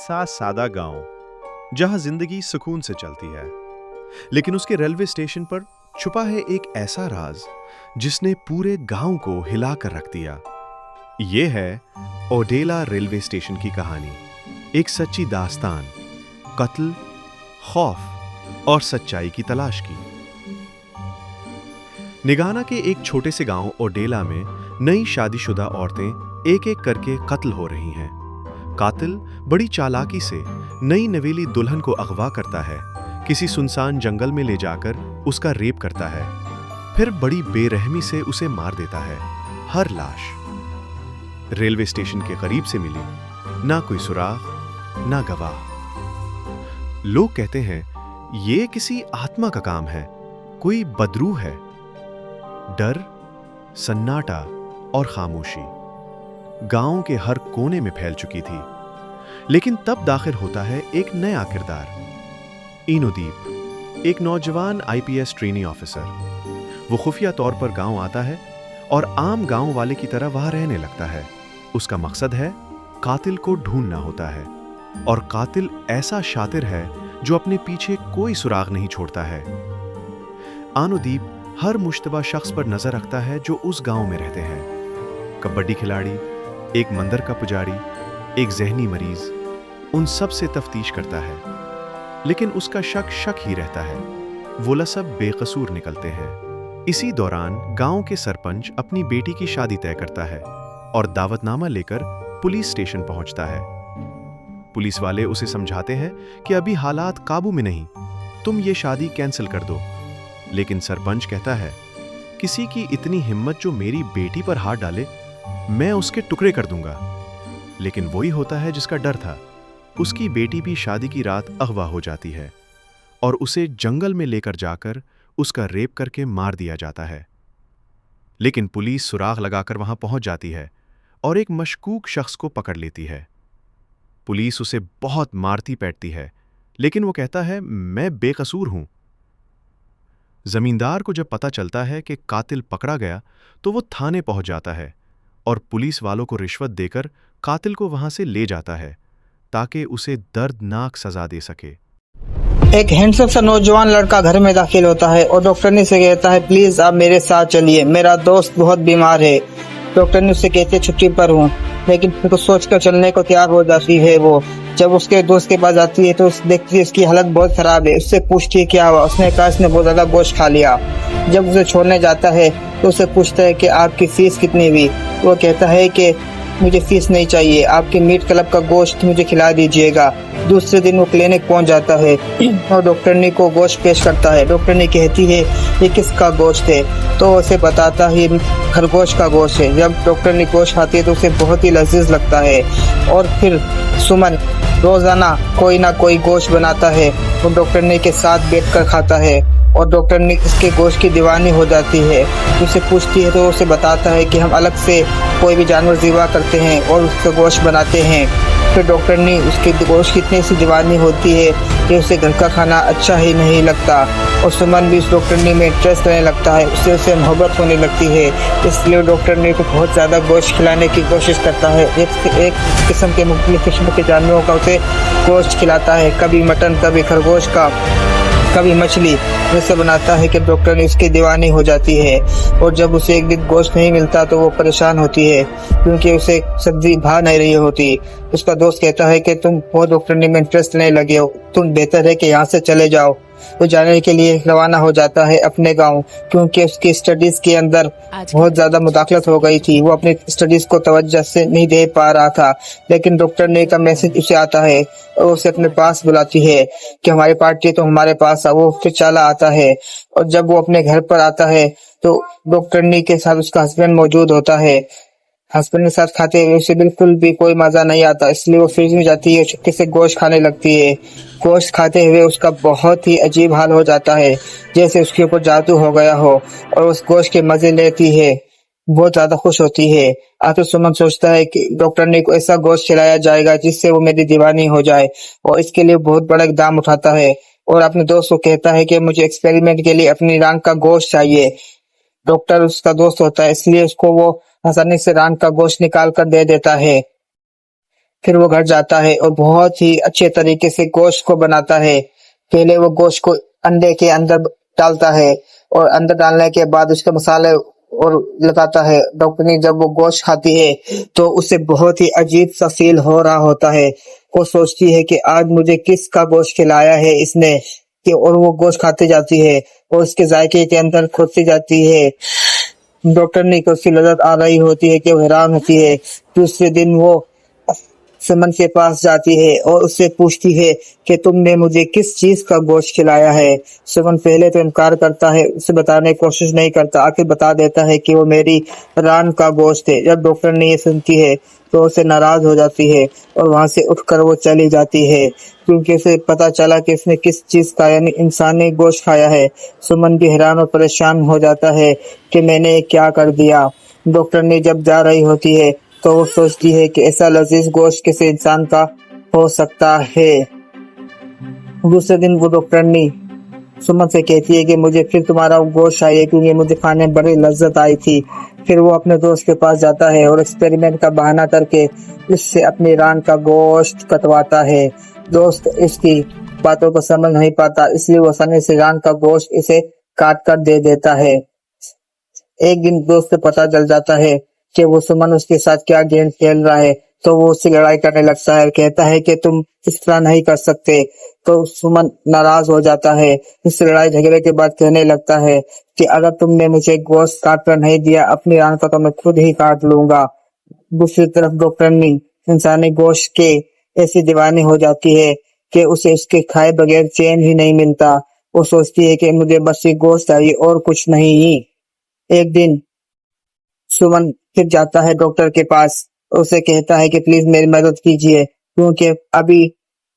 सा सादा गांव जहां जिंदगी सुकून से चलती है, लेकिन उसके रेलवे स्टेशन पर छुपा है एक ऐसा राज जिसने पूरे गांव को हिलाकर रख दिया। ये है ओडेला रेलवे स्टेशन की कहानी, एक सच्ची दास्तान, कत्ल, खौफ और सच्चाई की तलाश की। निगाना के एक छोटे से गांव ओडेला में नई शादीशुदा औरतें एक एक करके कत्ल हो रही हैं। कातिल बड़ी चालाकी से नई नवेली दुल्हन को अगवा करता है, किसी सुनसान जंगल में ले जाकर उसका रेप करता है, फिर बड़ी बेरहमी से उसे मार देता है। हर लाश रेलवे स्टेशन के करीब से मिली, ना कोई सुराग, ना गवाह। लोग कहते हैं ये किसी आत्मा का काम है, कोई बदरू है। डर, सन्नाटा और खामोशी गांव के हर कोने में फैल चुकी थी। लेकिन तब दाखिल होता है एक नया किरदार, इनोदीप, एक नौजवान आईपीएस ट्रेनी ऑफिसर। वो खुफिया तौर पर गांव आता है और आम गांव वाले की तरह वहां रहने लगता है। उसका मकसद है कातिल को ढूंढना होता है, और कातिल ऐसा शातिर है जो अपने पीछे कोई सुराग नहीं छोड़ता है। आनोदीप हर मुश्तबा शख्स पर नजर रखता है जो उस गांव में रहते हैं। कबड्डी खिलाड़ी, एक मंदिर का पुजारी, एक जहनी मरीज, उन सब से तफ्तीश करता है। लेकिन उसका शक ही रहता है, वो सब बेकसूर निकलते हैं। इसी दौरान गांव के सरपंच अपनी बेटी की शादी तय करता है और दावतनामा लेकर पुलिस स्टेशन पहुंचता है। पुलिस वाले उसे समझाते हैं कि अभी हालात काबू में नहीं, तुम ये शादी कैंसिल कर दो। लेकिन सरपंच कहता है, किसी की इतनी हिम्मत जो मेरी बेटी पर हाथ डाले, मैं उसके टुकड़े कर दूंगा। लेकिन वही होता है जिसका डर था। उसकी बेटी भी शादी की रात अगवा हो जाती है और उसे जंगल में लेकर जाकर उसका रेप करके मार दिया जाता है। लेकिन पुलिस सुराग लगाकर वहां पहुंच जाती है और एक मशकूक शख्स को पकड़ लेती है। पुलिस उसे बहुत मारती पीटती है, लेकिन वो कहता है, मैं बेकसूर हूं। जमींदार को जब पता चलता है कि कातिल पकड़ा गया तो वो थाने पहुंच जाता है और पुलिस वालों को रिश्वत देकर कातिल को वहां से ले जाता है ताकि उसे दर्दनाक सजा दे सके। एक हैंडसम सा नौजवान लड़का घर में दाखिल होता है और डॉक्टर ने से कहता है, प्लीज आप मेरे साथ चलिए, मेरा दोस्त बहुत बीमार है। डॉक्टर ने उससे कहते, छुट्टी पर हूँ, लेकिन फिर कुछ सोच कर चलने को तैयार हो जाती है। वो जब उसके दोस्त के पास जाती है तो देखती है उसकी हालत बहुत खराब है। उससे पूछती है क्या हुआ। उसने कहा इसने बहुत ज्यादा गोश्त खा लिया। जब उसे छोड़ने जाता है तो उससे पूछता है कि आपकी फीस कितनी हुई। वो कहता है कि मुझे फीस नहीं चाहिए, आपके मीट क्लब का गोश्त मुझे खिला दीजिएगा। दूसरे दिन वो क्लिनिक पहुंच जाता है और डॉक्टरनी को गोश्त पेश करता है। डॉक्टरनी कहती है ये किसका गोश्त है, तो उसे बताता है खरगोश का गोश्त है। जब डॉक्टरनी गोश्त खाती है तो उसे बहुत ही लजीज लगता है। और फिर सुमन रोजाना कोई ना कोई गोश्त बनाता है, वो डॉक्टरनी के साथ बैठकर खाता है और डॉक्टरनी इसके गोश्त की दीवानी हो जाती है। उसे पूछती है तो उसे बताता है कि हम अलग से कोई भी जानवर ज़िबा करते हैं और उसका गोश्त बनाते हैं। फिर डॉक्टरनी उसके गोश्त की इतनी सी दीवानी होती है कि उसे घर का खाना अच्छा ही नहीं लगता और सुमन भी उस डॉक्टरनी में इंटरेस्ट लेने लगता है, उससे मोहब्बत होने लगती है। इसलिए डॉक्टरनी को बहुत ज़्यादा गोश्त खिलाने की कोशिश करता है। एक किस्म के मुख्तलिफ किस्म के जानवरों का उसे गोश्त खिलाता है, कभी मटन, कभी खरगोश का, कभी मछली, जैसे बनाता है कि डॉक्टर ने उसकी दीवानी हो जाती है। और जब उसे एक दिन गोश्त नहीं मिलता तो वो परेशान होती है क्योंकि उसे सब्जी भा नहीं रही होती। उसका दोस्त कहता है कि तुम बहुत डॉक्टरनी में इंटरेस्ट नहीं लगे हो, तुम बेहतर है कि यहाँ से चले जाओ। वो जाने के लिए रवाना हो जाता है अपने गांव, क्योंकि उसकी स्टडीज के अंदर बहुत ज्यादा मुदाखलत हो गई थी। वो अपनी स्टडीज को तवज्जो से नहीं दे पा रहा था। लेकिन डॉक्टरनी का मैसेज उसे आता है और उसे अपने पास बुलाती है कि हमारी पार्टी तो हमारे पास आ। वो फिर चला आता है और जब वो अपने घर पर आता है तो डॉक्टरनी के साथ उसका हस्बैंड मौजूद होता है। हस्बैंड के साथ खाते हुए उसे बिल्कुल भी कोई मजा नहीं आता, इसलिए वो फ्रिज में जाती है, चुपके से गोश्त खाने लगती है। गोश्त खाते हुए उसका बहुत ही अजीब हाल हो जाता है, जैसे उसके ऊपर जादू हो गया हो, और उस गोश्त के मजे लेती है, बहुत ज्यादा खुश होती है। आखिर सुमन सोचता है कि डॉक्टरनी को ऐसा गोश्त खिलाया जाएगा जिससे वो मेरी दीवानी हो जाए, और इसके लिए बहुत बड़ा इकदाम उठाता है और अपने दोस्त को कहता है कि मुझे एक्सपेरिमेंट के लिए अपनी रान का गोश्त चाहिए। डॉक्टर उसका दोस्त होता है, इसलिए उसको वो आसानी से रान का गोश्त निकाल कर दे देता है। फिर वो घर जाता है और बहुत ही अच्छे तरीके से गोश्त को बनाता है। पहले वो गोश्त को अंडे के अंदर डालता है और अंदर डालने के बाद उसके मसाले और लगाता है। डॉक्टरनी जब वो गोश्त खाती है तो उसे बहुत ही अजीब सा फील हो रहा होता है। वो सोचती है कि आज मुझे किसका गोश्त खिलाया है इसने, कि और वो गोश्त खाती जाती है और उसके जायके के अंदर खोदती जाती है। डॉक्टरनी को उसकी लज़्ज़त आ रही होती है कि वो हैरान होती है। दूसरे दिन वो सुमन के पास जाती है और उससे पूछती है कि तुमने मुझे किस चीज का गोश्त खिलाया है। सुमन पहले तो इनकार करता है, उसे बताने की कोशिश नहीं करता, आखिर बता देता है कि वो मेरी रान का गोश्त है। जब डॉक्टर ने ये सुनती है तो उसे नाराज हो जाती है और वहां से उठकर वो चली जाती है, क्योंकि उसे पता चला कि इसने किस चीज का यानी इंसानी गोश्त खाया है। सुमन भी हैरान और परेशान हो जाता है कि मैंने ये क्या कर दिया। डॉक्टर ने जब जा रही होती है तो वो सोचती है कि ऐसा लजीज गोश्त किसी इंसान का हो सकता है। दूसरे दिन वो डॉक्टरनी सुमन से कहती है कि मुझे फिर तुम्हारा गोश्त चाहिए, क्योंकि मुझे खाने में बड़ी लज्जत आई थी। फिर वो अपने दोस्त के पास जाता है और एक्सपेरिमेंट का बहाना करके इससे अपनी रान का गोश्त कटवाता है। दोस्त इसकी बातों को समझ नहीं पाता, इसलिए वो आसानी से रान का गोश्त इसे काट कर दे देता है। एक दिन दोस्त को पता चल जाता है कि वो सुमन उसके साथ क्या गेम खेल रहा है, तो वो उससे लड़ाई करने लगता है, कहता है कि तुम इस तरह नहीं कर सकते। तो सुमन नाराज हो जाता है। इस लड़ाई झगड़े के बाद कहने लगता है कि अगर तुमने मुझे गोश्त काट कर नहीं दिया, अपनी रान का तो मैं खुद ही काट लूंगा। दूसरी तरफ डॉक्टरनी इंसानी गोश्त के ऐसी दीवानी हो जाती है कि उसे इसके खाए बगैर चैन ही नहीं मिलता। वो सोचती है कि मुझे बस ये गोश्त चाहिए और कुछ नहीं। एक दिन सुमन फिर जाता है डॉक्टर के पास, उसे कहता है कि प्लीज मेरी मदद कीजिए, क्योंकि अभी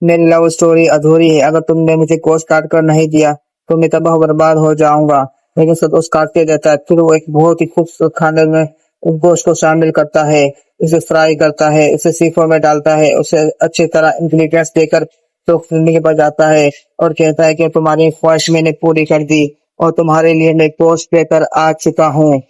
मेरी लव स्टोरी अधूरी है। अगर तुमने मुझे गोश्त काट कर नहीं दिया तो मैं तबाह बर्बाद हो जाऊंगा। लेकिन सदोष काटते देता है। फिर वो एक बहुत ही खूबसूरत खाने में उस गोश्त को शामिल करता है, उसे फ्राई करता है, उसे सीखों में डालता है, उसे अच्छी तरह इंग्रेडिएंट्स देकर डॉक्टर के पास जाता है और कहता है कि तुम्हारी ख्वाहिश मैंने पूरी कर दी और तुम्हारे लिए मैं गोश्त लेकर आ चुका हूँ।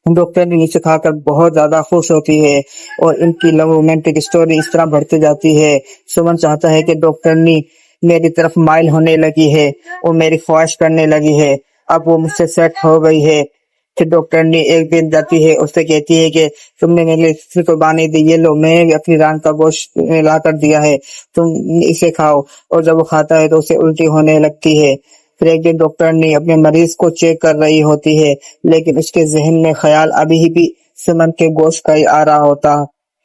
डॉक्टर ने नीचे खाकर बहुत ज्यादा खुश होती है और इनकी लव रोमांटिक स्टोरी इस तरह बढ़ती जाती है। सुमन चाहता है कि डॉक्टरनी मेरी तरफ माइल होने लगी है और मेरी ख्वाहिश करने लगी है, अब वो मुझसे सेट हो गई है। फिर डॉक्टरनी एक दिन जाती है, उससे कहती है कि तुमने मेरे लिए कुर्बानी दी, ये लो मैंने भी अपनी रान का गोश्त ला कर दिया है, तुम इसे खाओ। और जब वो खाता है तो उसे उल्टी होने लगती है। फिर एक दिन डॉक्टर ने अपने मरीज को चेक कर रही होती है, लेकिन उसके जहन में ख्याल अभी भी सुमन के गोश्त का ही आ रहा होता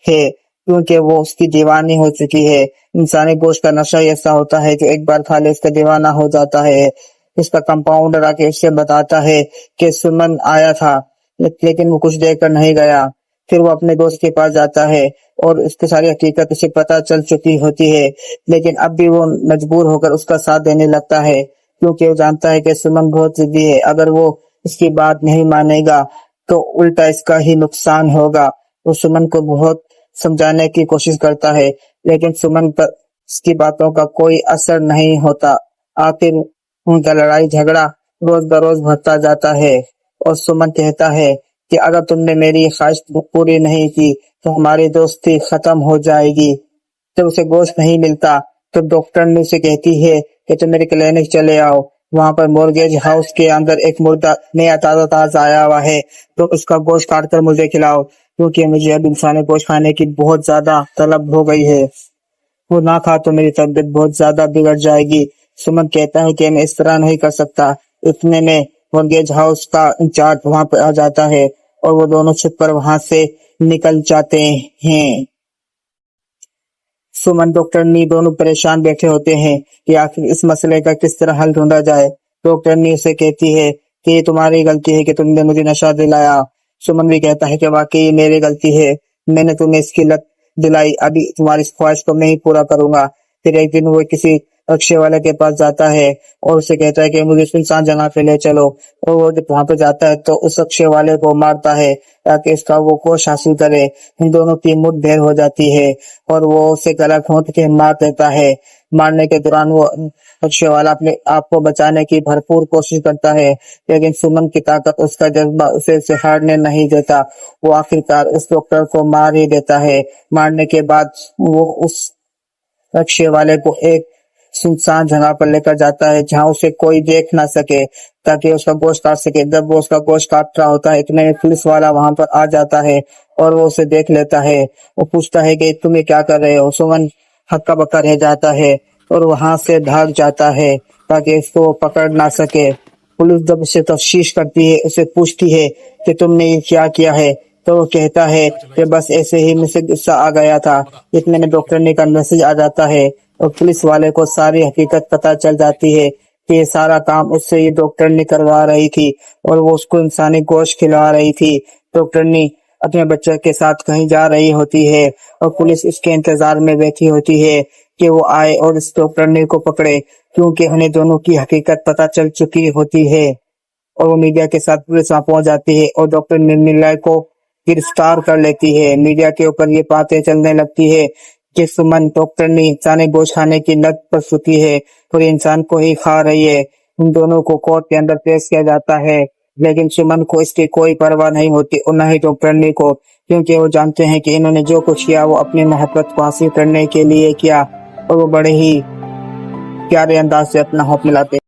है, क्योंकि वो उसकी दीवानी हो चुकी है। इंसानी गोश्त का नशा ऐसा होता है कि एक बार खा ले इसका दीवाना हो जाता है। इसका कंपाउंडर आके उससे बताता है कि सुमन आया था, लेकिन वो कुछ देर कर नहीं गया। फिर वो अपने दोस्त के पास जाता है और उसकी सारी हकीकत उसे पता चल चुकी होती है, लेकिन अब भी वो मजबूर होकर उसका साथ देने लगता है, क्योंकि वो जानता है कि सुमन बहुत जिद्दी है। अगर वो इसकी बात नहीं मानेगा तो उल्टा इसका ही नुकसान होगा। वो सुमन को बहुत समझाने की कोशिश करता है, लेकिन सुमन पर इसकी बातों का कोई असर नहीं होता। आखिर उनका लड़ाई झगड़ा रोज बरोज बढ़ता जाता है और सुमन कहता है कि अगर तुमने मेरी ख्वाहिश पूरी नहीं की तो हमारी दोस्ती खत्म हो जाएगी। जब उसे गोश्त नहीं मिलता तो डॉक्टर ने उसे कहती है कि तुम मेरे क्लिनिक चले आओ, वहां पर मॉर्गेज हाउस के अंदर एक मुर्दा नया ताजा आया हुआ है, तो उसका गोश्त काट कर मुझे खिलाओ, क्योंकि मुझे अब इंसानी गोश्त खाने की बहुत ज्यादा तलब हो गई है। वो ना खा तो मेरी तबीयत बहुत ज्यादा बिगड़ जाएगी। सुमन कहता है कि मैं इस तरह नहीं कर सकता। इतने में मॉर्गेज हाउस का इंचार्ज वहां पर आ जाता है और वो दोनों छुप कर वहां से निकल जाते हैं। सुमन डॉक्टर नी दोनों परेशान बैठे होते हैं कि आखिर इस मसले का किस तरह हल ढूंढा जाए। डॉक्टर नी उसे कहती है कि ये तुम्हारी गलती है कि तुमने मुझे नशा दिलाया। सुमन भी कहता है कि वाकई ये मेरी गलती है, मैंने तुम्हें इसकी लत दिलाई, अभी तुम्हारी इस ख्वाहिश को मैं ही पूरा करूंगा। फिर एक दिन वो किसी अक्षय वाले के पास जाता है और उसे कहता है कि मुझे सुनसान जगह पे ले चलो। और वो जब वहां पे जाता है तो उस अक्षय वाले को मारता है ताकि इसका वो कोष हासिल करे। इन दोनों की मुठभेड़ हो जाती है और वो उसे गला घोंट के मार देता है। मारने के दौरान वो अक्षय वाला अपने आप को बचाने की भरपूर कोशिश करता है, लेकिन सुमन की ताकत, उसका जज्बा उसे हारने नहीं देता। वो आखिरकार उस डॉक्टर को मार ही देता है। मारने के बाद वो उस अक्षय वाले को एक सुनसान जगह पर लेकर जाता है जहां उसे कोई देख ना सके, ताकि उसका गोश्त काट सके। जब वो उसका गोश्त काट रहा होता है, इतने में पुलिस वाला वहां पर आ जाता है और वो उसे देख लेता है। वो पूछता है कि तुम ये क्या कर रहे हो। सुमन हक्का बक्का रह जाता है और वहां से भाग जाता है ताकि इसको वो पकड़ ना सके। पुलिस जब उसे तफ्तीश करती है, उसे पूछती है कि तुमने ये क्या किया है, तो वो कहता है कि बस ऐसे ही मुझसे गुस्सा आ गया था। इतने में डॉक्टरनी का मैसेज आ जाता है और पुलिस वाले को सारी हकीकत पता चल जाती है कि ये सारा काम उससे ये डॉक्टरनी करवा रही थी और वो उसको इंसानी गोश्त खिला रही थी। डॉक्टरनी अपने बच्चे के साथ कहीं जा रही होती है और पुलिस उसके इंतजार में बैठी होती है कि वो आए और इस डॉक्टरनी को पकड़े, क्योंकि उन्हें दोनों की हकीकत पता चल चुकी होती है। और वो मीडिया के साथ पुलिस वहां पहुंच जाती है और डॉक्टर निर्मला को गिरफ्तार कर लेती है। मीडिया के ऊपर ये बातें चलने लगती है कि सुमन डॉक्टरनी इंसानी गोश्त खाने की लत पर चुकी है और इंसान को ही खा रही है। उन दोनों को कोर्ट के अंदर पेश किया जाता है, लेकिन सुमन को इसकी कोई परवाह नहीं होती और न ही डॉक्टरनी को, क्योंकि वो जानते हैं कि इन्होंने जो कुछ किया वो अपनी मोहब्बत को हासिल करने के लिए किया। और वो बड़े ही प्यारे अंदाज से अपना हौफ मिलाते हैं।